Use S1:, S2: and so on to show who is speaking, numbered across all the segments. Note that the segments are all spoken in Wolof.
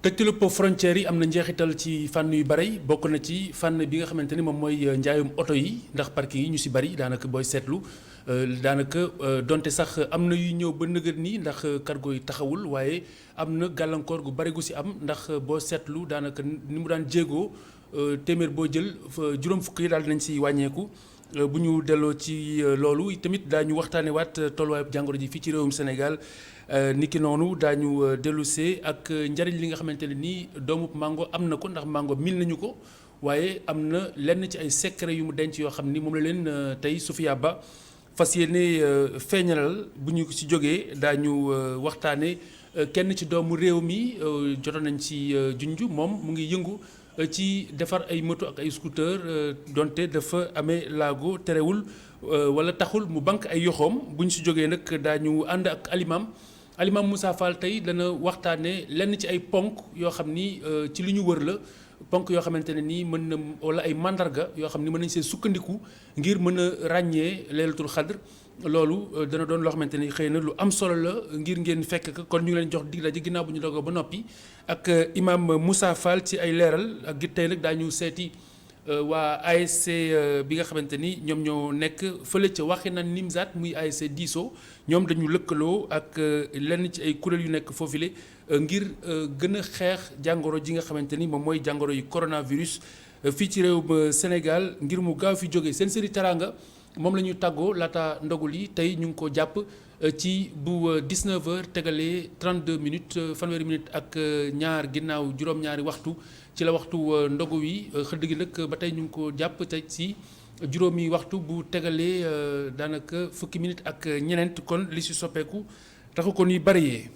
S1: tëjtalub frontières yi am na njeexital ci fànn yu bari bokk na ci fànn bi nga xamante ni moom mooy njaayum oto yi ndax parking yi ñu si bari daanaka booy seetlu daanaka donte sax am na yuy ñëw ba nëgër nii ndax cargo yi taxawul waaye am na gàllankoor gu bari gu si am ndax boo seetlu daanaka ni mu daan jéegoo téeméer boo jël juróom fukk yi daal dinañ si wàññeeku. Bu ñu delloo ci loolu tamit daañu waxtaanee waat tolluwaayu jàngoro ji fii ci réewum Sénégal niki noonu daañu dellusee ak njariñ li nga xamante ne nii doomu mango am na ko ndax mango mil nañu ko waaye am na lenn ci ay secret yu mu denc yoo xam ni moom la leen tey Sophia Ba fas yéene feeñalal bu ñu ci jógee daañu waxtaanee kenn ci doomu réew mi jotoon nañ ci junj moom mu ngi yëngu. Ci defar ay moto ak ay scooter donte dafa amee laago terewul wala taxul mu banque ay yoxoom bu ñu si jógee nag daañu ànd ak alimam Moussa Fall tey dana waxtaanee lenn ci ay ponk yoo xam ni ci li ñu wër la ponk yoo xamante ne nii mën na wala ay mandarga yoo xam ni mën nañ see sukkandiku ngir mën a ràññee laylatul xadr loolu dana doon loo xamante ni xëy na lu am solo la ngir ngeen fekk ko kon ñu ngi leen jox dig daje ginnaaw bu ñu dogoo ba noppi ak imam Moussa Fall ci ay leeral ak tey nag daañu seeti waa ASC bi nga xamante ni ñoom ñoo nekk fële ca Waxinaan Nimzaat muy ASC Diso ñoom dañu lëkkaloo ak lenn ci ay kuréel yu nekk foofule ngir gën a xeex jàngoro ji nga xamante ni moom mooy jàngoro yu coronavirus fii ci réew Sénégal ngir mu gaaw fi jógee seen série Teranga moom la ñu tàggoo laata ndogul yi tey ñu ngi ko jàpp ci bu 19h tegalee 32 minutes fanweeri minutes ak ñaar ginnaaw juróom-ñaari waxtu ci la waxtu ndogu wi xëdd gi nag ba tey ñu ngi ko jàpp tey ci juróomi waxtu bu tegalee daanaka fukki minutes ak ñeneent kon li si soppeeku taxu ko ni bari yee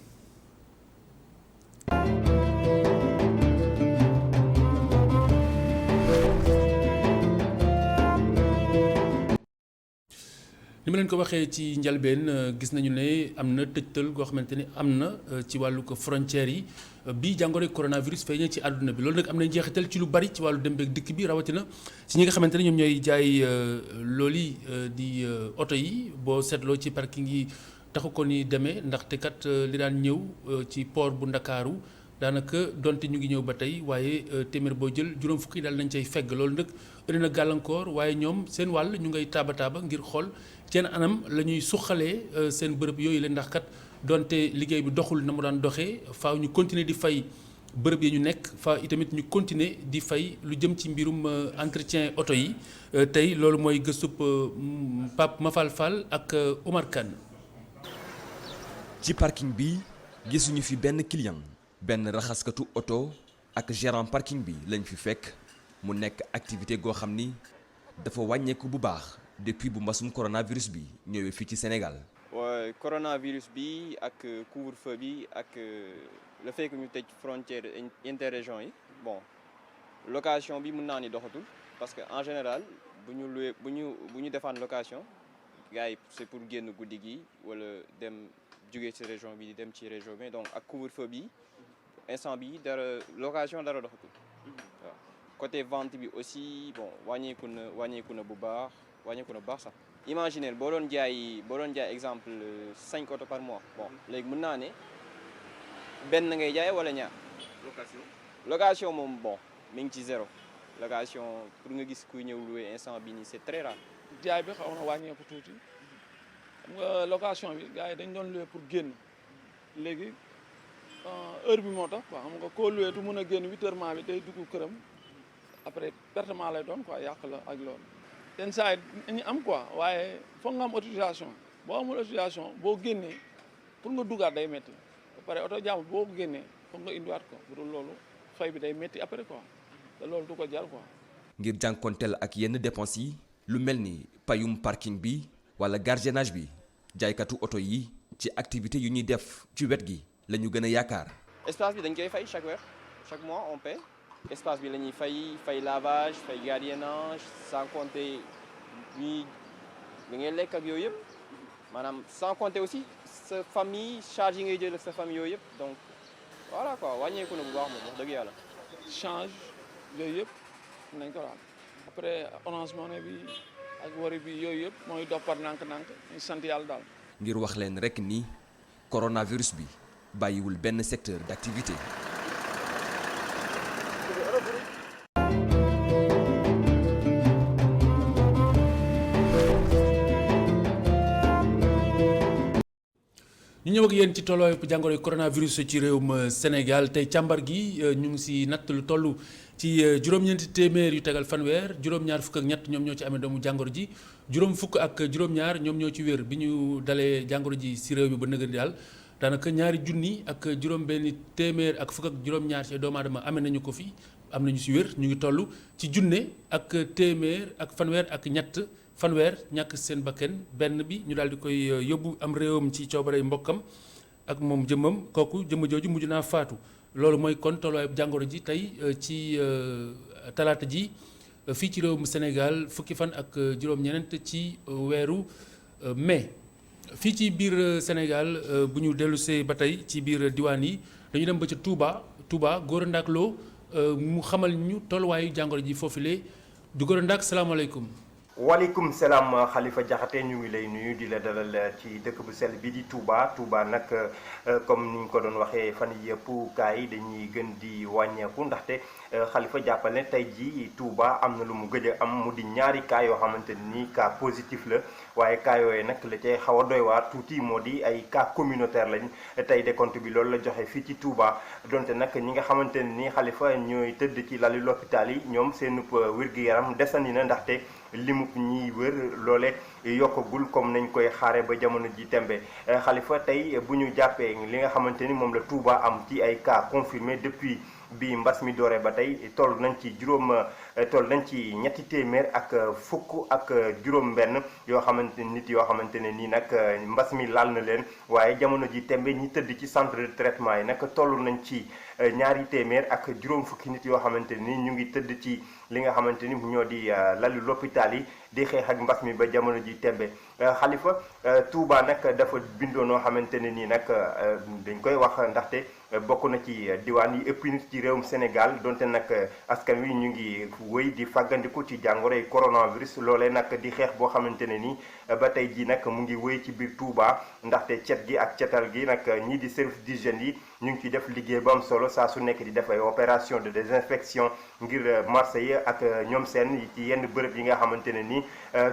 S1: ni ma leen ko waxee ci njalbeen gis nañu ne am na tëjtal goo xamante ni am na ci wàllu ko frontières yi bi jàngoro coronavirus feeñee ci àdduna bi loolu nag am na njeexital ci lu bari ci wàllu dem beeg dikk bi rawatina ci ñi nga xamante ne ñoom ñooy jaay loolu yi di oto yi boo seetloo ci parking yi taxu ko ni demee ndaxte kat li daan ñëw ci port bu Ndakaaru daanaka donte ñu ngi ñëw ba tey waaye téeméer boo jël juróom fukki daal nañ cay fegg loolu nag indi na gàllankoor waaye ñoom seen wàll ñu ngay taaba ngir xool seen anam la ñuy suqalee seen bërëb yooyu la ndax kat donte liggéey bi doxul na mu daan doxee faaw ñu continuer di fay bërëb yi ñu nekk faaw itamit ñu continuer di fay lu jëm ci mbirum entretien oto yi tey loolu mooy gëstub Pape Mafal Fall ak Omar Kane.
S2: ci parking bi gisuñu fi benn client benn raxaskatu oto ak gérant parking bi lañ fi fekk mu nekk activité goo xam ni dafa wàññeeku bu baax depuis bu mbasum coronavirus bi ñëwee fii ci Sénégal.
S3: waaw coronavirus bi ak couvre-feu bi ak le fait que ñu tëj frontière interrégion yi bon location bi mën naa ni doxatul parce que en général bu ñu defaan location gars yi c'est pour génn guddi gi wala dem jóge ci région bi di dem ci région bi donc ak couvre-feu bi instant bi dara location dara doxatul waaw côté vente bi aussi bon wàññeeku na bu baax sax. Imaginez boo doon jaay exemple 5 autos par mois bon léegi mën naa ne benn ngay jaay wala ñaar. location moom bon mi ngi ci zéro location pour nga gis kuy ñëw louer instant bi nii c'est très rare.
S4: jaay bi xaw na wàññeeku tuuti xam nga location bi gars yi dañ doon louer pour génn léegi heure bi moo tax quoi xam nga koo louer du mën a génn 8 heures maa bi day dugg këram après pertement lay doon quoi yàq la ak loolu. yenn saa yi ñu am quoi waaye foog nga am autorisation boo amul autorisation boo génnee pour nga dugaat day métti ba pare oto jàmbur boo ko génnee foog nga indiwaat ko bu dul loolu fay bi day métti après quoi te loolu du ko jar quoi.
S2: ngir jànkonteel ak yenn dépenses yi lu mel ni payum parking bi wala gardiennage bi jaaykatu oto yi ci activité yu ñuy def ci wet gi la ñu gën a yaakaar.
S3: espace bi dañ koy fay chaque weer chaque mois on paie. espace bi la ñuy fay lavage fay gardiennage sans compter ñuy da ngay lekk ak yooyu yëpp maanaam sans compter aussi sa famille charge yi ngay jël ak sa famille yooyu yëpp donc voilà quoi wàññeeku na bu baax moom wax dëgg yàlla.
S4: change yooyu yëpp nañ ko daal après Orange Money bi ak Wari bi yooyu yëpp mooy dox par nànk-nànk ñu sant yàlla daal.
S2: ngir wax leen rek ni coronavirus bi bàyyiwul benn secteur d'activité.
S1: ñu ñëw ak yéen ci tolluwaayu jàngoro coronavirus ci réewum Sénégal tey càmbar gi ñu ngi si natt lu toll ci juróom-ñeenti téeméer yu tegal fanweer juróom-ñaar fukk ak ñett ñoom ñoo ci amee doomu jàngoro ji juróom fukk ak juróom-ñaar ñoom ñoo ci wér bi ñu dalee jàngoro ji si réew mi ba nëgën daal daanaka ñaari junni ak juróom-benni téeméer ak fukk ak juróom-ñaar ci doomu aadama amee nañu ko fi am nañu si wér ñu ngi toll ci junne ak téeméer ak fanweer ak ñett. fanweer ñàkk seen bakken benn bi ñu daal di koy yóbbu am réewam ci coobarey mbokkam ak moom jëmmam kooku jëmm jooju mujj naa faatu loolu mooy kon tolluwaay jàngoro ji tey ci talaata ji fii ci réewum Sénégal fukki fan ak juróom-ñeent ci weeru mai fii ci biir Sénégal bu ñu dellusee ba tey ci biir diwaan yi dañu dem ba ca Touba Gora Ndack Lo mu xamal ñu tolluwaayu jàngoro ji foofule du Gora Ndack salaamaaleykum.
S5: waaleykum salaam Khalifa Diakhaté ñu ngi lay nuyu di la dalal ci dëkk bu sell bi di Touba nag comme ni ñu ko doon waxee fan yëpp cas yi dañuy gën di wàññeeku ndaxte Khalifa jàppal ne tey jii Touba am na lu mu gëj a am mu di ñaari cas yoo xamante ni cas positif la waaye cas yooyu nag la cay xaw a doy waar tuuti moo di ay cas communautaire lañ tey décompte bi loolu la joxe fii ci Touba donte nag ñi nga xamante ni Khalifa ñooy tëdd ci lali l'hôpital yi ñoom seen wér-gu-yaram desandi na ndaxte limu ñiy wër loole yokkagul comme nañ koy xaare ba jamono ji tembe Khalifa tey bu ñu jàppee li nga xamante ni moom la Touba am ci ay cas confirmés depuis bi mbas mi dooree ba tey toll nañ ci ñetti téeméer ak fukk ak juróom-benn yoo xamante nit yoo xamante ne nii nag mbas mi laal na leen waaye jamono ji tembe ñi tëdd ci centre de traitement yi nag toll nañ ci ñaari téeméer ak juróom fukki nit yoo xamante ni ñu ngi tëdd ci li nga xamante ni ñoo di lalu l'hôpital yi di xeex ak mbas mi ba jamono ji tembe Khalifa Touba nag dafa bindoo noo xamante ne nii nag dañ koy wax ndaxte bokk na ci diwaan yi ëpp nit ci réewum Sénégal donte nag askan wi ñu ngi wëy di fàggandiku ci jàngoroy coronavirus loolee nag di xeex boo xamante ne nii ba tey ji nag mu ngi wëy ci biir Touba ndaxte cet gi ak cetal gi nag ñii di service d'hygiène yi ñu ngi ciy def liggéey bu am solo saa su nekk di def ay opération de désinfection ngir marché yi ak ñoom seen ci yenn bërëb yi nga xamante ne nii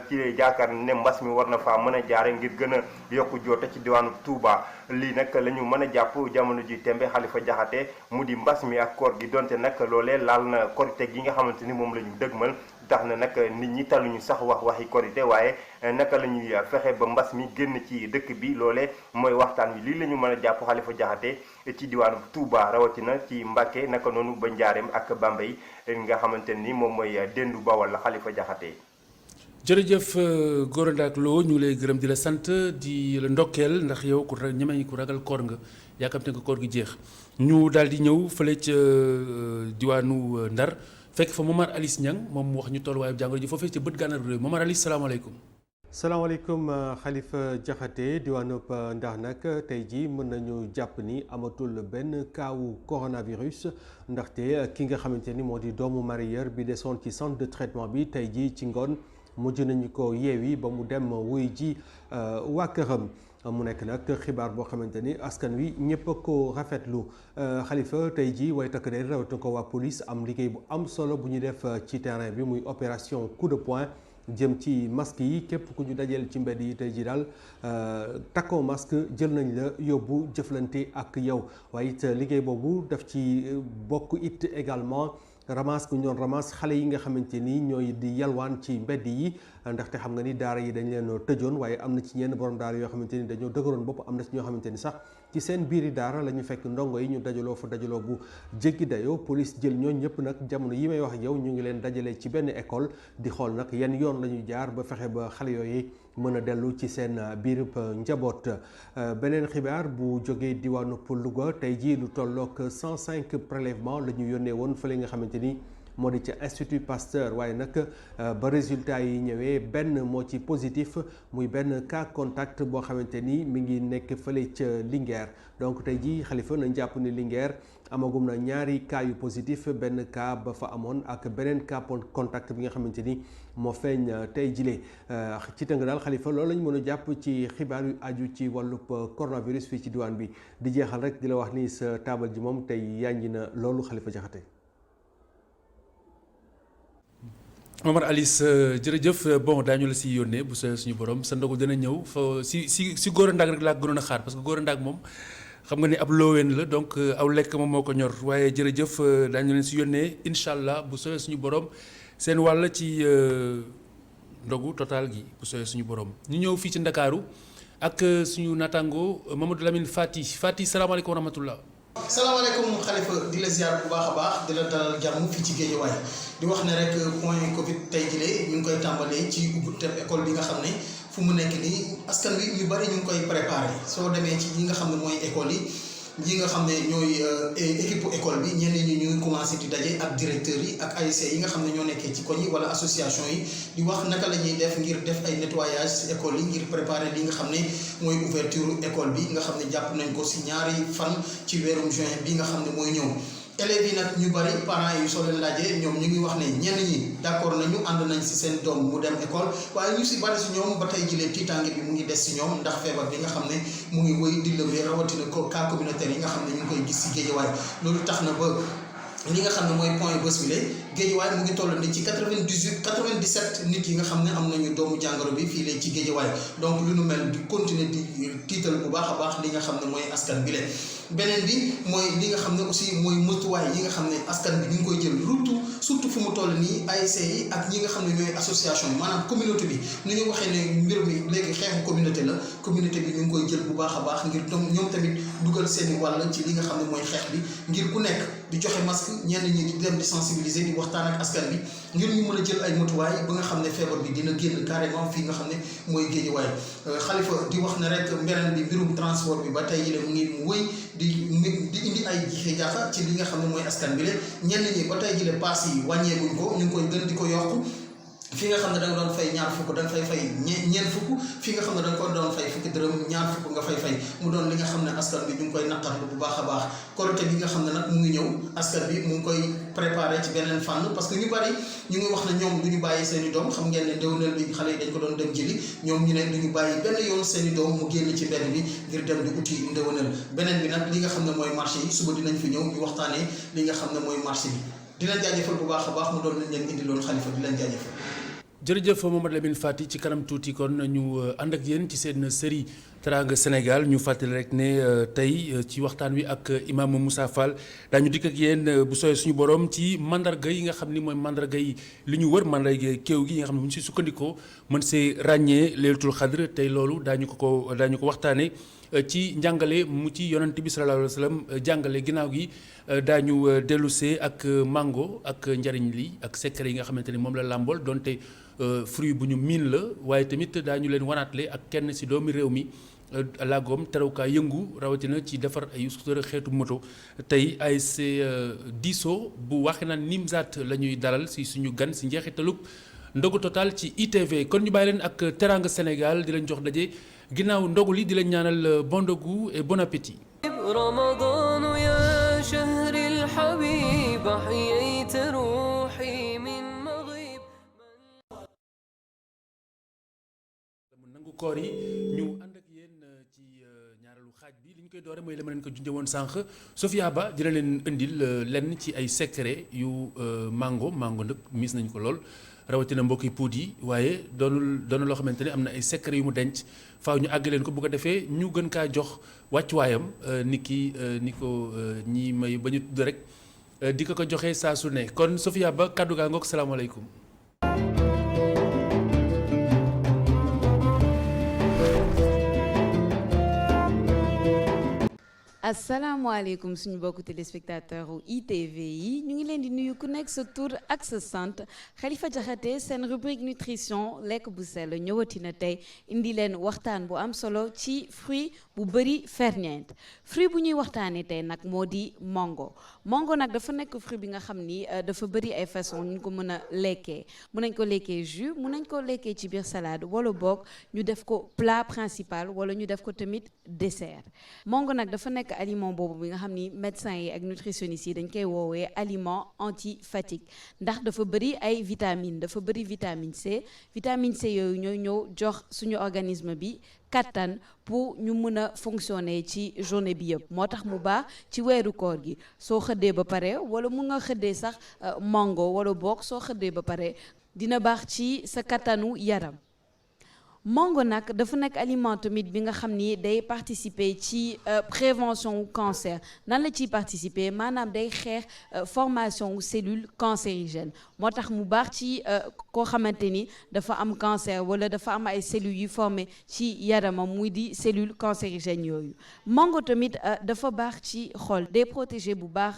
S5: ci jaakaar ne mbas mi war na faa mën a jaare ngir gën a yokku joote ci diwaanu Touba lii nag la ñu mën a jàpp jamono ji tembe Khalifa Diakhaté mu di mbas mi ak koor gi donte nag loolee laal na korite gi nga xamante ni moom la ñu dëgmal tax na nag nit ñi taluñu sax waxi korite waaye naka la ñuy fexe ba mbas mi génn ci dëkk bi loolee mooy waxtaan wi lii la ñu mën a jàpp Khalifa Diakhaté ci diwaanu Touba rawatina ci Mbacké naka noonu ba Njaareem ak Bambey nga xamante ni moom mooy dendu Bawol la Khalifa Diakhaté.
S1: jërëjëf Gora Ndack Lo ñu lay gërëm di la sant di la ndokkeel ndax yow ku ñemeñ ku ragal koor nga yaakamte nga koor gi jeex ñu daal di ñëw fële ca diwaanu Ndar fekk fa Momar Alice Niang moom mu wax ñu tolluwaayu jàngoro ji foofee ca bët gànnaaru réew Momar Alice salaamaaleykum.
S6: salaamaaleykum Khalifa Diakhaté diwaanub Ndar nag tey jii mën nañu jàpp ni amatul benn kaawu coronavirus ndaxte ki nga xamante ni moo di doomu mareyeur bi desoon ci centre de traitement bi tey jii ci ngoon mujj nañu ko yeewi ba mu dem wuy ji waa këram mu nekk nag xibaar boo xamante ni askan wi ñëpp a ko rafetlu Khalifa tey jii way takk der rawatina ko waa police am liggéey bu am solo bu ñu def ci terrain bi muy opération coup de poing jëm ci masque yi képp ku ñu dajeel ci mbedd yi tey jii daal takkoo masque jël nañ la yóbbu jëflante ak yow waaye it liggéey boobu daf ci bokk it également ramas ku ñu doon ramas xale yi nga xamante ni ñooy di yalwaan ci mbedd yi ndaxte xam nga ni daara yi dañ leen tëjoon waaye am na ci ñenn borom daara yoo xamante ni dañoo dëgëroon bopp am na ci ñoo xamante ni sax ci seen biiri daara la ñu fekk ndongo yi ñu dajaloo fa dajaloo bu jéggi dayoo police jël ñooñ ñëpp nag jamono yi may wax yow ñu ngi leen dajale ci benn école di xool nag yan yoon la ñuy jaar ba fexe ba xale yooyu mën a dellu ci seen biir njaboot. beneen xibaar bu jógee diwaanu Louga tey jii lu tollook 105 prélèvement la ñu yónnee woon fële nga xamante ni moo di ca Institut Pasteur waaye nag ba résultat yi ñëwee benn moo ci positif muy benn cas contact boo xamante ni mi ngi nekk fële ca Linguère donc tey jii Khalifa nañ jàpp ni Linguère amagum na ñaari cas yu positif benn cas ba fa amoon ak beneen cas contact bi nga xamante ni moo feeñ tey jile ci tënk daal Khalifa loolu lañ mën a jàpp ci xibaar yu aju ci wàllub coronavirus fii ci diwaan bi di jeexal rek di la wax ni sa taabal ji moom tey yànji na loolu Khalifa Diakhaté.
S1: Momar Alice jërëjëf bon daañu la si yónnee bu sa suñu borom sa ndogu dina ñëw fa si góor a ndaag rek laa gënoon a xaar parce que góor a ndaag moom xam nga ni ab looween la donc aw lekk moom moo ko ñor waaye jërëjëf daañu leen si yónnee incha allah bu soobee suñu borom seen wàll ci ndogu total gi bu soobee suñu borom. ñu ñëw fii ci Ndakaaru ak suñu naataango Mamadou Lamine Fati salaamaaleykum wa rahmatullah.
S7: salaamaaleykum Khalifa di la ziar bu baax a baax di la dalal jàmm fii ci Guédiawaye di wax ne rek point Covid tey jii ñu ngi koy tàmbalee ci ubbiteb école bi nga xam ne fu mu nekk nii askan wi ñu bari ñu ngi koy préparé soo demee ci yi nga xam ne mooy école yi nga xam ne ñooy équipe école bi ñenn ñi ñu ngi commencé di daje ak directeurs yi ak ASC yi nga xam ne ñoo nekkee ci koñ yi wala association yi di wax naka la ñuy def ngir def ay nettoyage école yi ngir préparer li nga xam ne mooy ouverture école bi nga xam ne jàpp nañ ko si ñaari fan ci weerum juin bi nga xam ne mooy ñëw. élèves yi nag ñu bari parents yi soo leen laajee ñoom ñu ngi wax ne ñenn ñi d'accord nañu ànd nañ si seen doom mu dem école waaye ñu si bari si ñoom ba tey jilee tiitaange bi mu ngi des si ñoom ndax feebar bi nga xam ne mu ngi wëy di lëmbee rawatina ko cas communautaire yi nga xam ne ñu ngi koy gis si Guédiawaye loolu tax na ba li nga xam ne mooy point bés bi la Guédiawaye mu ngi toll ni ci 97 nit yi nga xam ne am nañu doomu jàngoro bi fii la ci Guédiawaye donc lu nu mel di continuer di tiital bu baax a baax li nga xam ne mooy askan bi la beneen bi mooy li nga xam ne aussi mooy motuwaay yi nga xam ne askan bi ñu ngi koy jël surtout fu mu toll nii ASC yi ak ñi nga xam ne ñooy association yi maanaam communauté bi ni ñu waxee ne mbir mi léegi xeexu communauté la communauté bi ñu ngi koy jël bu baax a baax ngir ñoom tamit dugal seeni wàll ci li nga xam ne mooy xeex bi ngir ku nekk di joxe masque ñenn ñi di dem di sensibiliser di waxtaan ak askan bi ngir ñu mën a jël ay motuwaay ba nga xam ne feebar bi dina génn carrément fii nga xam ne mooy Guédiawaye Khalifa di wax ne rek mbeneen bi mbirum transport bi ba tey yi mu ngi mu wëy di indi ay jiixi jaaxa ci li nga xam ne mooy askan bi la ñenn ñi ba tey jile paas yi wàññeeguñ ko ñu ngi koy gën di ko yokk fi nga xam ne da nga doon fay ñaar fukk da nga fay ñeent fukk fi nga xam ne da nga ko doon fay fukki dërëm ñaar fukk nga fay mu doon li nga xam ne askan bi ñu ngi koy naqarlu bu baax a baax Korité bi nga xam ne nag mu ngi ñëw askan bi mu ngi koy préparé ci beneen fànn parce que ñu bari ñu ngi wax ne ñoom du ñu bàyyi seen i doom xam ngeen ne déwénal bi xale yi dañ ko doon dem jëli ñoom ñu ne du ñu bàyyi benn yoon seen i doom mu génn ci mbedd bi ngir dem di uti ndéwénal beneen bi nag li nga xam ne mooy marché yi suba dinañ fi ñëw ñu waxtaanee li nga xam ne mooy marché bi di leen jaajëfal bu baax a baax mu doon lañ leen indi loon Khalifa di leen jaajëfal.
S1: jërëjëf Mamadou Lamine Fati ci kanam tuuti kon ñu ànd ak yéen ci seen série Teranga Sénégal ñu fàttali rek ne tey ci waxtaan wi ak imam Moussa Fall daañu dikk ak yéen bu sooyee suñu borom ci mandarga yi nga xam ni mooy mandarga yi li ñu wër mandarga kéew gi yi nga xam ne bu ñu si sukkandikoo mën see ràññee Laylatul Qadr tey loolu daañu ko waxtaanee ci njàngale mu ci yonent bi sallallahu alayhi wa sallam jàngale ginnaaw gi daañu dellusee ak mango ak njariñ li ak secret yi nga xamante ni moom la làmbool donte fruit bu ñu miin la waaye tamit daañu leen wanaatle ak kenn si doomi réew mi laagoom terewkaa yëngu rawatina ci defar ay scooter xeetu moto tey ASC diisoo bu waxe naan Nimzaat la ñuy dalal si suñu gan si njeexitalub ndogu total ci ITV kon ñu bàyyi leen ak Teranga Sénégal di leen jox daje ginnaaw ndogu li di leen ñaanal bon ndogu et bon appétit.
S8: رمضان يا شهر الحبيب أحييت روحي من مغيب
S1: nangu koor yi ñu ànd ak yéen ci ñaareelu xaaj bi li ñu koy doore mooy la ma leen ko junjee woon sànq Sofia Ba dina leen indil lenn ci ay secret yu mango nag miis nañ ko lool rawatina mbokki puut yi waaye doonul loo xamante ne am na ay secret yu mu denc faaw ñu àgg leen ko bu ko defee ñu gën kaa jox wàccuwaayam ni ko ñi may ba ñu tudd rek di ko joxee saa su ne kon Sofia Ba kàddu gaa ngoog salaamaaleykum.
S9: asalaamaaleykum suñu mbokku téléspectateur u ITV yi ñu ngi leen di nuyu ku nekk sa tur ak sa sant Khalifa Diakhaté seen rubrique nutrition lekk bu sell ñëwati na tey indi leen waxtaan bu am solo ci fruit bu bëri ferñeent fruit bu ñuy waxtaanee tey nag moo di mango nag dafa nekk fruit bi nga xam ni dafa bëri ay façon ñu ko mën a lekkee mën nañ ko lekkee jus mën nañ ko lekkee ci biir salade wala boog ñu def ko plat principal wala ñu def ko tamit dessert mango nag dafa nekk aliment boobu bi nga xam ni médecins yi ak nutritionnistes yi dañ koy woowee aliment anti-fatigue ndax dafa bëri ay vitamines dafa bëri vitamine C yooyu ñooy ñëw jox suñu organisme bi kattan pour ñu mën a fonctionner ci journée bi yëpp moo tax mu baax ci weeru koor gi soo xëddee ba pare wala mu nga xëddee sax mango wala boog soo xëddee ba pare dina baax ci sa kattanu yaram. mango nag dafa nekk aliment tamit bi nga xam ni day participer ci prévention wu cancer nan la ciy participer maanaam day xeex formation wu cellule cancérigène moo tax mu baax ci koo xamante ni dafa am cancer wala dafa am ay cellules yu formé ci yaramam muy di cellule cancérigène yooyu. mango tamit dafa baax ci xol day protéger bu baax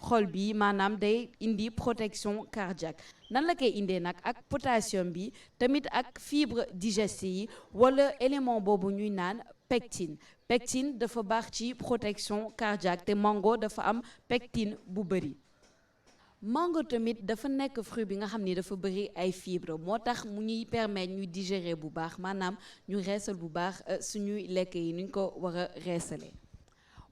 S9: xol bi maanaam day indi protection cardiaque nan la koy indee nag ak potassium bi tamit ak fibre digestive yi wala élément boobu ñuy naan pectine dafa baax ci protection cardiaque te mango dafa am pectine bu bëri. mango tamit dafa nekk fruit bi nga xam ni dafa bëri ay fibre moo tax mu ñuy permettre ñuy digérer bu baax maanaam ñu reesal bu baax suñuy lekk yi nuñ ko war a reesalee.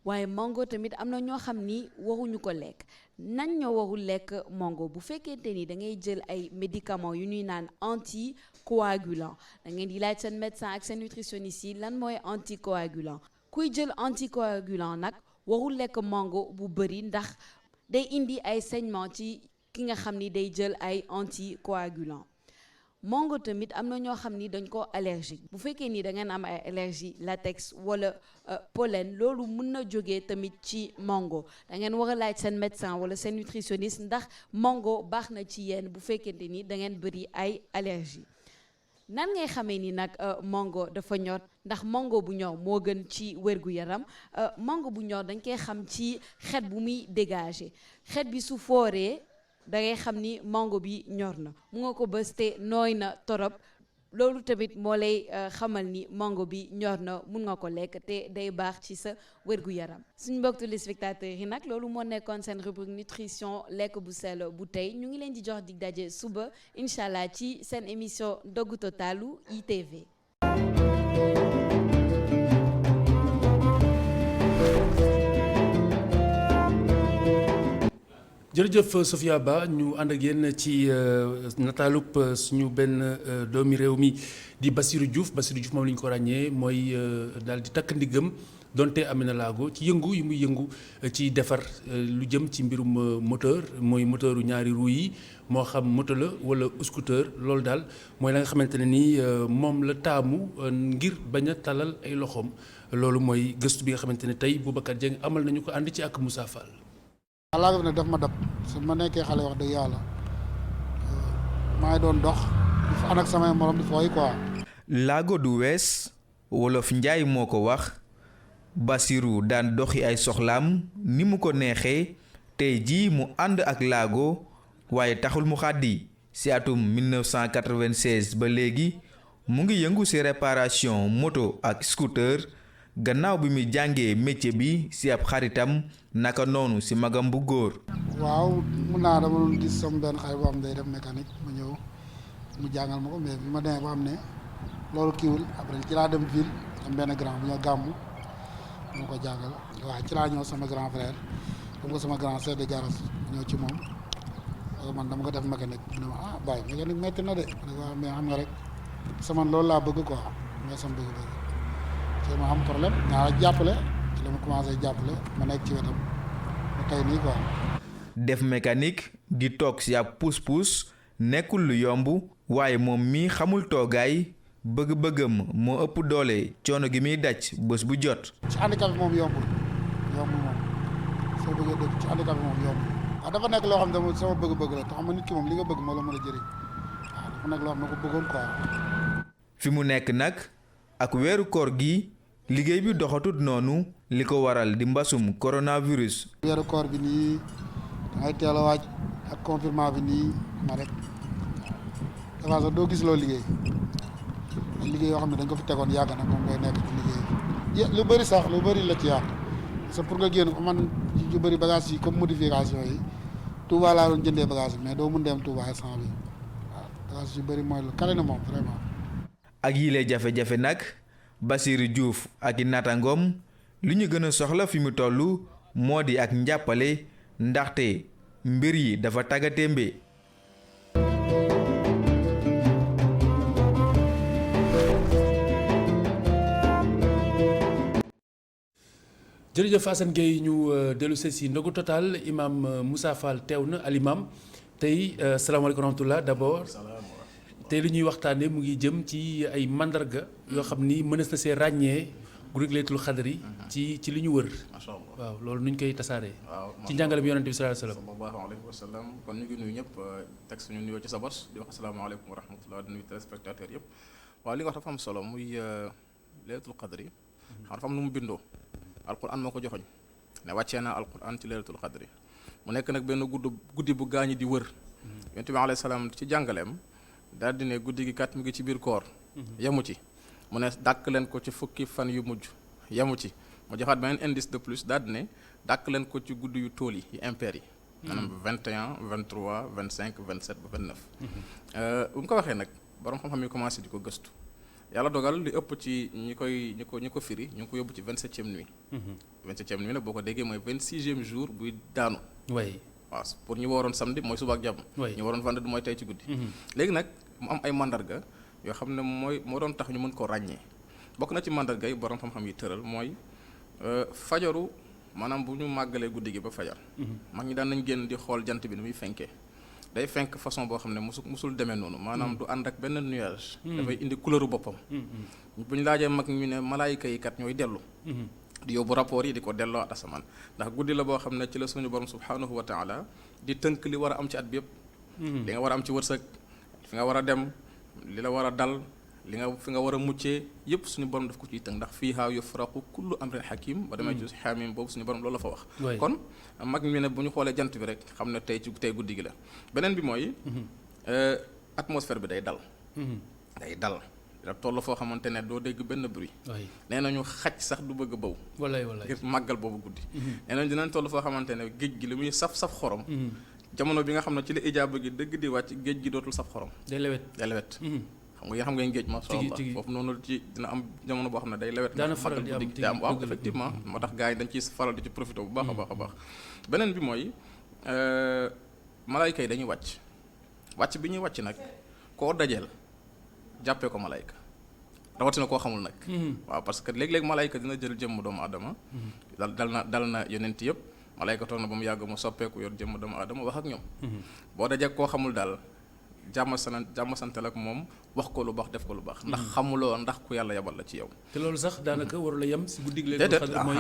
S9: waaye mango tamit am na ñoo xam ni waruñu ko lekk nañ ñoo warul lekk mango bu fekkente ni da ngay jël ay médicaments yu ñuy naan anticoagulant da ngeen di laaj seen médecin ak seen nutritionniste yi lan mooy anticoagulant kuy jël anticoagulant nag warul lekk mango bu bëri ndax day indi ay saignement ci ki nga xam ni day jël ay anticoagulant. mango tamit am na ñoo xam ni dañ ko allergique bu fekkee ni da ngeen am ay allergie latex wala pollen loolu mën na jógee tamit ci mango da ngeen war a laaj seen médecin wala seen nutritionniste ndax mango baax na ci yéen bu fekkente ni da ngeen bëri ay allergie. nan ngay xamee ni nag mango dafa ñor ndax mango bu ñor moo gën ci wérgu yaram mango bu ñor dañ koy xam ci xet bu muy dégager xet bi su fooree da ngay xam ni mango bi ñor na mu nga ko bës te nooy na torop loolu tamit moo lay xamal ni mango bi ñor na mun nga ko lekk te day baax ci sa wérgu yaram. suñu mbokk téléspectateurs yi nag loolu moo nekkoon seen rubrique nutrition lekk bu sell bu tey ñu ngi leen di jox dig daje suba incha allah ci seen émission Ndogu Totalu ITV.
S1: jërëjëf Sophia Ba ñu ànd ak yéen ci nataalub suñu benn doomi réew mi di Bassirou Diouf moom la ñu ko ràññee mooy daal di takk ndiggam donte amee na laago ci yëngu yu muy yëngu ci defar lu jëm ci mbirum moteur mooy moteuru ñaari roues yi moo xam moto la wala scooter loolu daal mooy la nga xamante ne ni moom la taamu ngir bañ a talal ay loxoom loolu mooy gëstu bi nga xamante ne tey Boubacar Dieng amal nañu ko ànd ci ak Moussa Fall.
S10: laago bi nag daf ma dab su ma nekkee xale wax dëgg yàlla maa ngi doon dox di fa ànd ak samay morom di fooy quoi.
S11: laago du wees wolof njaay moo ko wax Bassirou daan doxi ay soxlaam ni mu ko neexee tey jii mu ànd ak laago waaye taxul mu xàddi ci atum 1996 ba léegi mu ngi yëngu ci réparation moto ak scooter gannaaw bi muy jàngee métier bi ci ab xaritam naka noonu ci magam bu góor.
S10: waaw mun naa dama doon gis sama benn xarit boo xam ne day def mécanique ma ñëw mu jàngal ma ko mais bi ma demee ba xam ne loolu kiiwul après ci laa dem ville am benn grand bu ñoo gàmmu moo ko jàngal waaw ci laa ñëw sama grand frère comme que sama grand chef de garage ñëw ci moom man dama ko def mécanique mu ne ma ah bàyyi mécanique métti na de waaw mais xam nga rek sama loolu laa bëgg quoi mais sama bëgg-bëgg ci ma am problème naa la jàppale ci la ma commencé jàppale ma nekk ci wetam ba tey nii quoi.
S11: def mécanique di toog ci ab pousse-pousse nekkul lu yomb waaye moom mii xamul toogaay bëgg-bëggam moo ëpp doole coono gi muy daj bés bu jot.
S10: ci handicap bi moom yombul moom soo bëggee dëgg ci handicap bi moom yombul waaw dafa nekk loo xam ne sama bëgg-bëgg la te xam nga nit ki moom li nga bëgg moo la mën a jëriñ waaw dafa nekk loo xam ne ko bëggoon quoi.
S11: fi mu nekk nag ak weeru koor gi liggéey bi doxatut noonu li ko waral di mbasum coronavirus.
S10: weeru koor bi nii dangay teel a waaj ak confinement bi nii ma rek dafa sax doo gis loo liggéey yoo xam ne dañ ko fi tegoon yàgg na moom ngay nekk ci liggéey lu bëri sax lu bëri la ci yàq parce que pour nga génn man yu bëri bagage yi comme modification yi Touba laa doon jëndee bagage mais doo mun dem Touba instant bi waaw bagage yu bëri mooy lu kale na moom vraiment.
S11: ak yile jafe-jafe nag Bassirou Diouf ak i naataangoom li ñu gën a soxla fi mu toll moo di ak njàppale ndaxte mbir yi dafa tàggatémbe.
S1: jërëjëf Assane Gueye ñu dellu si Ndogu Total imam Moussa Fall teew na alimam tey salaamaaleykum wa rahmatulah d'abord tey li ñuy waxtaanee mu ngi jëm ci ay mandarga yoo xam ni mënees na see ràññee guddi laylatul xadri ci li ñu wër.
S12: macha allah
S1: waaw loolu nuñ koy tasaaree.
S12: waaw
S1: ci njàngale bi yonente bi
S12: sallallahu alayhi wa sallam kon ñu ngi nuyu ñëpp teg suñu nuyoo ci sa bos di wax asalaamaaleykum wa rahmatulah di nuyu téléspectateurs yëpp. waaw li nga wax dafa am solo muy laylatul xadri xam dafa am nu mu bindoo alquran moo ko joxoñ ne wàccee naa alquran ci laylatul xadri mu nekk nag benn guddi bu gaañi di wër. yonent bi alayhi salaam ci jàngaleem daal di ne guddi gi kat mu ngi ci biir koor. yemu ci mu ne dàkk leen ko ci fukki fan yu mujj yemu ci mu joxaat beneen indice de plus daal di ne dàkk leen ko ci guddi yu tool yi impair yi. maanaam 21 23 25 27 ba 29. bu mu ko waxee nag borom xam-xam yi commencé di ko gëstu. yàlla dogal li ëpp ci ñi ko firi ñu ngi ko yóbbu ci 27e nuit. 27e nuit nag boo ko déggee mooy 26e jour buy daanu.
S1: way
S12: waaw pour ñu waroon samedi mooy suba ak jàmm. ñu waroon vendredi mooy tey ci guddi. léegi nag mu am ay mandarga yoo xam ne moo doon tax ñu mën koo ràññee bokk na ci mandarga yi borom xam-xam yi tëral mooy fajaru maanaam bu ñu màggalee guddi gi ba fajar. mag ñi daan nañ génn di xool jant bi ni muy fenkee. day fenk façon boo xam ne musul demee noonu maanaam du ànd ak benn nuage. dafay indi couleuru boppam. bu ñu laajee mag ñu ne malaayika yi kat ñooy dellu. di yóbbu rapport yi di ko delloo at asamaan ndax guddi la boo xam ne ci la suñu borom subhanahu wa taala di tënk li war a am ci at bi yëpp. li nga war a am ci wërsëg fi nga war a dem li la war a dal fi nga war a muccee yëpp suñu borom daf ko ciy tënk ndax fiihaa yufraqu kullu amrin hakim ba demee ci xaamim boobu suñu borom loolu la fa wax. kon mag mi ne bu ñu xoolee jant bi rek xam ne tey guddi gi la beneen bi mooy atmosphère bi day dal. day dal. da toll foo xamante ne doo dégg benn bruit. nee nañu xaj sax du bëgg a bëw.
S1: wallaay
S12: ngir màggal boobu guddi. nee nañu dinañ toll foo xamante ne géej gi li muy saf xorom. jamono bi nga xam ne ci la ijaaba gi dëgg di wàcc géej gi dootul saf xorom.
S1: day lewet
S12: xam nga géej ma sha Allah foofu noonu ci dina am jamono boo xam ne day lewet.
S1: daana faral di am
S12: waaw effectivement moo tax gars yi dañ ciy faral di ci profité bu baax a baax beneen bi mooy malaayka yi dañuy wàcc bi ñuy wàcc nag koo dajeel jàppee ko malayka rawatina koo xamul nag. waaw parce que léeg-léeg malayka dina jël jëmm doomu aadama. dal na yonent yëpp malayka toog na ba mu yàgg mu soppeeku yor jëmm doomu aadama wax ak ñoom. boo dajee koo xamul daal jàmm santal ak moom wax ko lu baax def ko lu baax. ndax xamuloo ndax ku yàlla yabal la ci yow.
S1: te loolu sax daanaka warul a yem si guddi gi leen xam mooy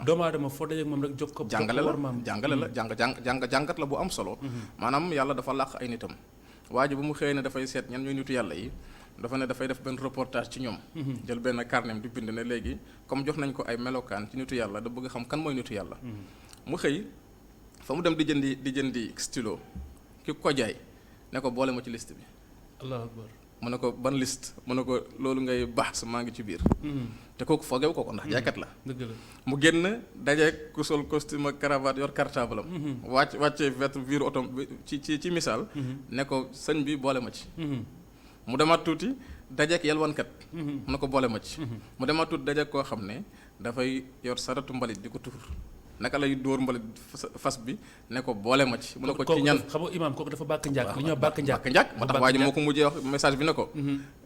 S1: doomu aadama foo dajee ak moom rek jox ko.
S12: jàngale la jàngat la bu am solo. maanaam yàlla dafa làq ay nitam. waa ji bu mu xëyee ne dafay seet ñan ñooy nitu yàlla yi dafa ne dafay def benn reportage ci ñoom. jël benn carnet di bind ne léegi comme jox nañ ko ay melokaan ci nitu yàlla da bëgg xam kan mooy nitu yàlla. mu xëy fa mu dem di jëndi stylo ki ko jaay ne ko boole ma ci liste bi.
S1: allahu akbar
S12: mu ne ko ban liste mu ne ko loolu ngay baax maa ngi ci biir. te kooku foogewu ko ndax jaaykat la.
S1: dëgg la
S12: mu génn dajeeg ku sol costume ak cravate yor cartable am. wàccee vitre oto ci misaal. ne ko sëñ bi boole ma ci. mu demaat tuuti dajeeg yelwankat. mu ne ko boole ma ci. mu demaat tuuti dajeeg koo xam ne dafay yor saratu mbalit di ko tuur. naka lay dóor mbalit fas bi ne ko boole ma ci. mu ne ko ci ñan
S1: xam nga imaam kooku dafa bàkk njàkk li ñuy wax bàkk njàkk
S12: moo tax waa ji moo ko mujjee wax message bi ne ko.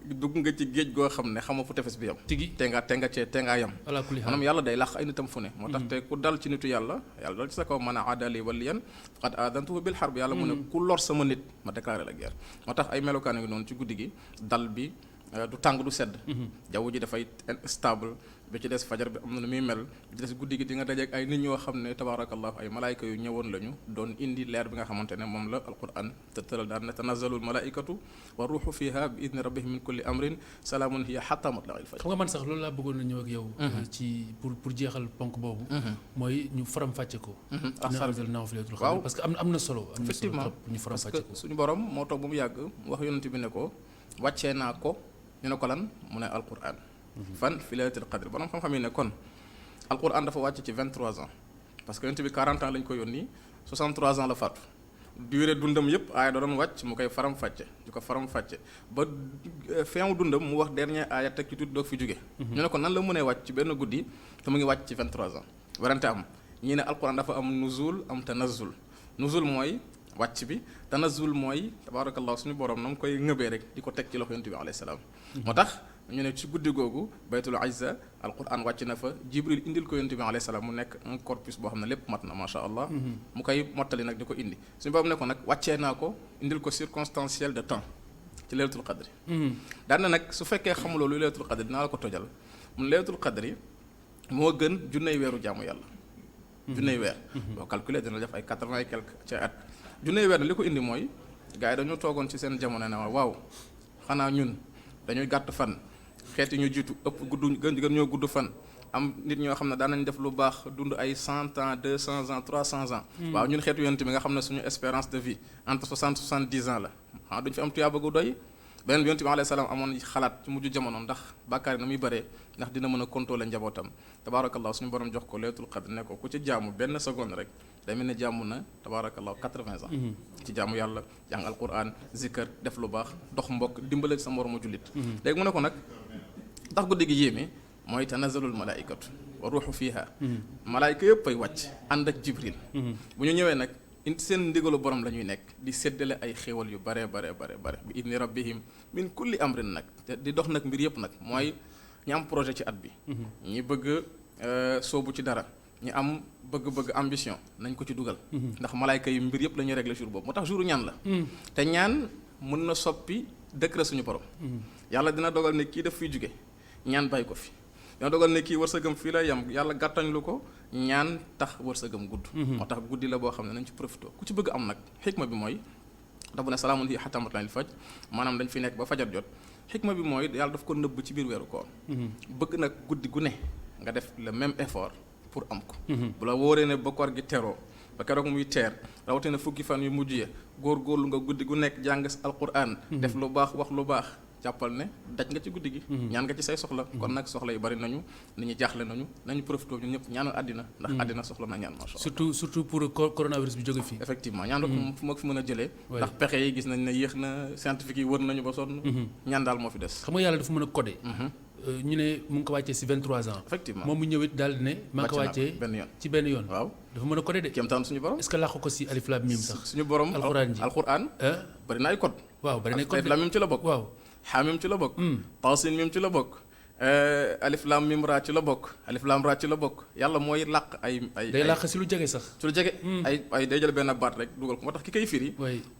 S12: dugg nga ci géej goo xam ne xamoo fu tefes bi yam.
S1: tigi
S12: te nga yam. maanaam yàlla day làq ay nitam fu ne. moo tax te ku dal ci nitu yàlla dal ci sa kaw man aada li waliyan faqad aadantuhu bil harb yàlla mu ne ku lor sama nit ma déclaré la guerre. moo tax ay melokaan ngi noonu ci guddi gi dal bi du tàng du sedd. jaww ji dafay stable. bi ci des fajar bi am na nu muy mel bi ci des guddi gi di nga dajeek ay nit ñoo xam ne tabaarakallahu ay malaayka yu ñëwoon lañu doon indi leer bi nga xamante ne moom la alquran te tëral daan ne tanazzalul malaikatu wa ruuxu fiha bi idni rabbihim min kulli amrin salaamun hiya hatta matla'il fajr.
S1: xam nga man sax loolu laa bëggoon na ñëw ak yow. ci pour jeexal ponk boobu. mooy ñu faram fàcce ko. waaw parce que am na solo.
S12: effectivement
S1: ñu faram fàcce ko
S12: parce que suñu borom moo toog ba mu yàgg wax yonent bi ne ko wàccee naa ko ñu ne ko lan mu ne alquran. fan fi laylatul qadr borom xam-xam yi ne kon alquran dafa wàcc ci 23 ans parce que yonent bi 40 ans lañ ko yónni 63 ans la faatu durée dundam yëpp aaya da doon wàcc mu koy faram-fàcce di ko faram-fàcce ba fin dundam mu wax dernier aaya teg ci tuuti doog fi jóge ñu ne ko nan la mënee wàcc ci benn guddi te mu ngi wàcc ci 23 ans werante am ñii ne alquran dafa am nuzul am tanazzul nuzul mooy wàcc bi tanazzul mooy tabaarakallah suñu borom na mu koy ŋëbee rek di ko teg ci loxo yonent bi alayhi salaam moo tax ñu ne ci guddi googu baytul izza alquran wàcc na fa jibril indil ko yonent bi alayhi salaam mu nekk un corpus boo xam ne lépp mat na macha allah mu koy mottali nag di ko indi suñu borom ne ko nag wàccee naa ko indil ko circonstanciel de temps ci laylatul qadri daan na nag su fekkee xamuloo lu laylatul qadri dinaa la ko tojal mun laylatul qadri moo gën junney weeru jaamu yàlla junney weer boo calculer dina def ay 80 et quelque ci at junney weer na li ko indi mooy gars yi dañoo toogoon ci seen jamono ne waaw xanaa ñun dañuy gàtt fan xeet yi ñu jiitu ëpp gudd gën ñoo gudd fan am nit ñoo xam ne daan nañ def lu baax dund ay 100 ans 200 ans 300 ans waaw ñun xeetu yonent bi nga xam ne suñu espérance de vie entre 60 70 ans la xanaa duñ fi am tuyaaba gu doy beneen bi yonent bi alayhi salaam amoon xalaat ci mujj jamono ndax bàkkaar yi na muy bëree ndax dina mën a contrôler njabootam tabaarakallah suñu borom jox ko laylatul qadr ne ko ku ci jaamu benn seconde rek day mel ne jaamu na tabaarakallah 80 ans ci jaamu yàlla jàng alquran zikr def lu baax dox mbokk dimbale sa moromu jullit léegi mu ne ko nag ndax guddi gi yéeme mooy tanazalul malaikatu wa ruuxu fiha malaayka yëpp ay wàcc ànd ak jibril bu ñu ñëwee nag seen ndigalu borom la ñuy nekk di séddale ay xéewal yu bare bi idni rabbihim min kulli amrin nag di dox nag mbir yëpp nag mooy ñi am projet ci at bi ñi bëgg soobu ci dara ñi am bëgg-bëgg ambition nañ ko ci dugal ndax malaayka yi mbir yëpp la ñuy régler jour boobu moo tax jour ñaan la te ñaan mën na soppi décret suñu borom yàlla dina dogal ne kii daf fiy jóge ñaan bàyyi ko fi dina dogal ne kii wërsëgam fii la yem yàlla gàttañlu ko ñaan tax wërsëgam gudd moo tax guddi la boo xam ne nañ ci profité ku ci bëgg am nag xikma bi mooy dafa ne salaamun hiya hattaa matla'il fajr maanaam dañ fi nekk ba fajar jot xikma bi mooy yàlla daf ko nëbb ci biir weeru koor bëgg nag guddi gu ne nga def le même effort pour am ko bu la wóoree ne ba koor gi teroo ba keroog muy teer rawatina fukki fan yu mujj ya góorgóorlu nga guddi gu nekk jàng alquran def lu baax wax lu baax jàppal ne daj nga ci guddi gi ñaan nga ci say soxla kon nag soxla yu bari nañu nit ñi jaaxle nañu profité ñun ñëpp ñaanal àddina ndax àddina soxla na ñaan macha allah
S1: surtout pour coronavirus bi jóge fii
S12: effectivement ñaan ko fu ma ko fi mën a jëlee ndax pexe yi gis nañ ne yéex na scientifique yi wër nañu ba sonn ñaan daal moo fi des
S1: xam nga yàlla dafa mën a codé ñu ne mu ngi ko wàccee si 23 ans
S12: effectivement
S1: moom mu ñëwit daal di ne maa ngi ko wàccee ci benn yoon
S12: waaw
S1: dafa mën a codé de
S12: kéemtaan suñu borom
S1: est-ce que làqu ko si alif lam mim sax
S12: suñu borom alquran bari na ay code
S1: waaw bari na ay code
S12: alif lam mim ci la bokk
S1: waaw
S12: xaamim ci la bokk taasin mim ci la bokk alif lam mim ra ci la bokk alif lam ra ci la bokk yàlla mooy làq ay
S1: day làq si lu jege sax
S12: ci lu jege ay day jël benn baat rek dugal ko moo tax ki koy firi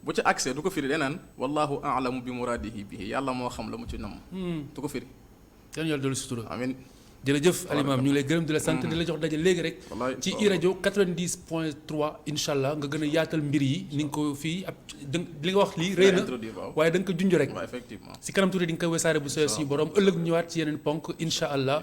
S12: bu ci accès du ko firi day naan wallahu a'lamu bi muradihi bihi yàlla moo xam la mu ci nam du ko firi
S1: yàlla yàlla doolu sutura
S12: amiin
S1: jërëjëf Alimaam ñu ngi lay gërëm di la sant di la jox daje léegi rek ci iRadio 90.3 incha allah nga gën a yaatal mbir yi ni nga ko fii ab li nga wax lii rëy na waaye da nga ko junj rek si kanam tuuti di nga koy wesaare bu sooyee suñu borom ëllëg ñëwaat ci yeneen ponk incha allah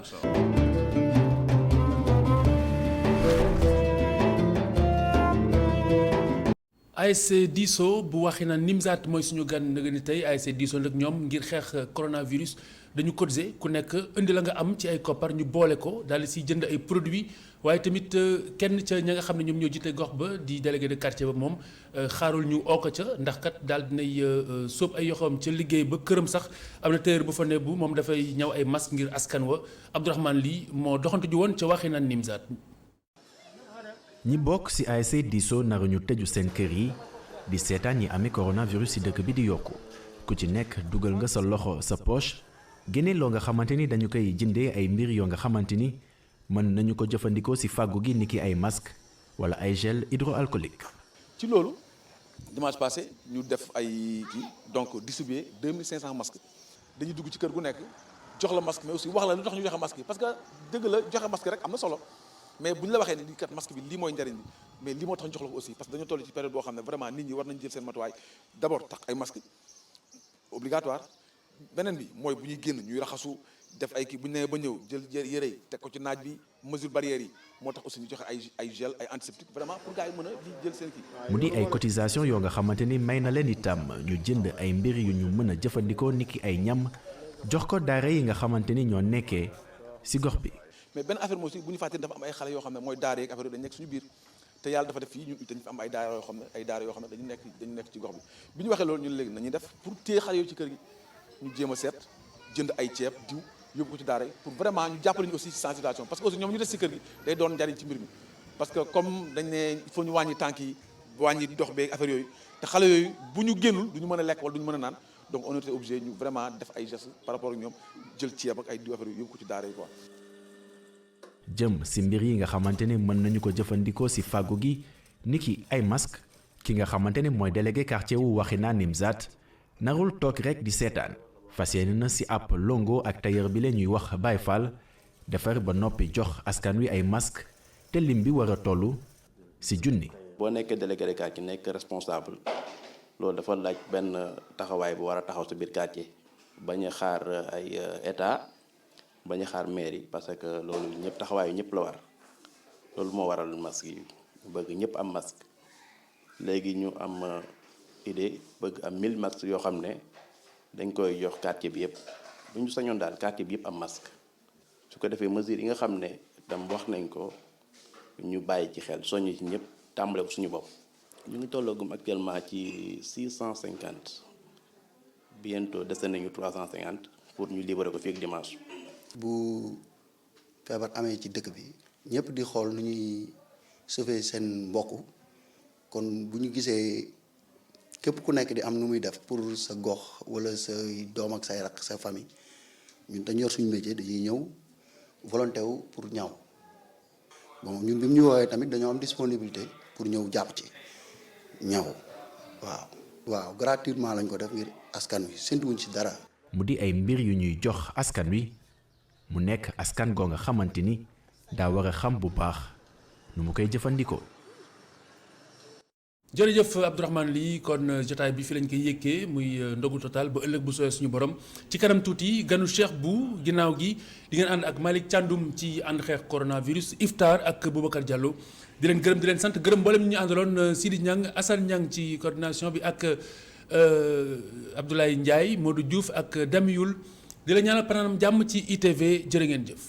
S1: ASC Disso bu waxee na Nimzaat mooy suñu gan nga ni tey ASC Disso nag ñoom ngir xeex coronavirus dañu cotiser ku nekk indi la nga am ci ay koppar ñu boole ko daal di siy jënd ay produits waaye tamit kenn ca ña nga xam ne ñoom ñoo jiite gox ba di délégué de quartier ba moom xaarul ñu oo ko ca ndax kat daal dinay sóob ay yoxoom ca liggéey ba këram sax am na tailleur bu fa ne bu moom dafay ñaw ay masque ngir askan wa Abdourahmane Ly moo doxantu ji woon ca waxee na Nimzaat.
S13: ñi bokk ci ASC Disso naru ñu tëju seen kër yi di seetaan ñi amee coronavirus ci dëkk bi di yokku ku ci nekk dugal nga sa loxo sa poche génne loo nga xamante ni dañu koy jëndee ay mbir yoo nga xamante ni mën nañu ko jëfandikoo ci fàggu gi niki ay masque wala ay gel hydroalcoolique.
S14: ci loolu dimanche passé ñu def ay kii donc distribuer 2500 masques dañuy dugg ci kër gu nekk jox la masque mais aussi wax la lu tax ñu joxe masque yi parce que dëgg la joxe masque rek am na solo. mais bu ñu la waxee ne lii kat masque bi lii mooy njariñ bi mais lii moo tax ñu jox la ko aussi parce que dañoo toll ci période boo xam ne vraiment nit ñi war nañu jël seen matuwaay d'abord tax ay masque obligatoire beneen bi mooy bu ñuy génn ñuy raxasu def ay kii bu ñu nee ba ñëw jël yére yi teg ko ci naaj bi mesure barrière yi moo tax aussi ñu joxe ay gel ay antiseptique vraiment pour gars yi mën a di jël seen kii.
S13: mu di ay cotisation yoo nga xamante ni may na leen itam ñu jënd ay mbir yu ñu mën a jëfandikoo niki ay ñam jox ko daara yi nga xamante ni ñoo nekkee ci gox bi.
S14: mais benn affaire mooy aussi bu ñu fàttee dafa am ay xale yoo xam ne mooy daara yeeg affaire yooyu dañu nekk suñu biir te yàlla dafa def fii ñun dañu fi am ay daara yoo xam ne dañu nekk ci gox bi ñu waxee loolu ñun léegi nañuy def pour téye xale yooyu ci kër gi ñu jéem a seet jënd ay ceeb diw yóbbu ko ci daara yi pour vraiment ñu jàppale ñu aussi ci sensibilisation parce que aussi ñoom ñu des ci kër gi day doon njariñ ci mbir mi parce que comme dañ ne il faut ñu wàññi tànk yi wàññi dox beeg affaire yooyu te xale yooyu bu ñu génnul du ñu mën a lekk wala du ñu mën a naan donc on était obligé ñu vraiment def ay gestes par rapport ak ñoom jël ceeb ak ay diw affaire yóbbu ko ci daara yi quoi.
S13: jëm si mbir yi nga xamante ne mën nañu ko jëfandikoo si fàggu gi niki ay masque ki nga xamante ne mooy délégué quartier wu Waxinaan Nimzaat narul toog rek di seetaan fas yéene na si ab longo ak tailleur bi la ñuy wax Baye Fall defar ba noppi jox askan wi ay masque te lim bi war a toll si junni.
S15: boo nekkee délégué de quartier nekk responsable loolu dafa laaj benn taxawaay bu war a taxaw si biir quartier bañ a xaar ay état bañ a xaar mairie parce que loolu ñëpp taxawaayu ñëpp la war loolu moo waral masque yi bëgg ñëpp am masque léegi ñu am idée bëgg am 1000 masques yoo xam ne dañ koy jox quartier bi yëpp bu ñu sañoon daal quartier bi yëpp am masque su ko defee mesures yi nga xam ne dam wax nañ ko ñu bàyyi ci xel soññ ci ñëpp tàmbale ko suñu bopp. ñu ngi tolloogum actuellement ci 650 bientôt dese nañu 350 pour ñu libérer ko fii ak dimanche.
S16: bu feebar amee ci dëkk bi ñëpp di xool nu ñuy sauver seen mbokk kon bu ñu gisee képp ku nekk di am nu muy def pour sa gox wala say doom ak say rakk sa famille ñun dañu yor suñu métier dañuy ñëw volonté wu pour ñaw bon ñun bi mu ñu woowee tamit dañoo am disponibilité pour ñëw jàpp ci ñaw waaw gratuitement lañ ko def ngir askan wi séntuwuñ ci dara.
S13: mu di ay mbir yu ñuy jox askan wi mu nekk askan goo nga xamante ni daa war a xam bu baax nu mu koy jëfandikoo.
S1: jërëjëf Abdourahmane Ly kon jotaay bi fi lañ koy yëkkee muy ndogu total ba ëllëg bu sooyee suñu borom ci kanam tuuti ganu Cheikh bu ginnaaw gi di ngeen ànd ak Malick Thiandoum ci ànd xeex coronavirus iftar ak Boubacar Diallo di leen gërëm di leen sant gërëm mboolem ñu àndaloon Sidi Niang Assane Niang ci coordination bi ak Abdoulaye Ndiaye Modou Diouf ak Damioul di la ñaanal pananam jàmm ci ITV jërë ngeen jëf.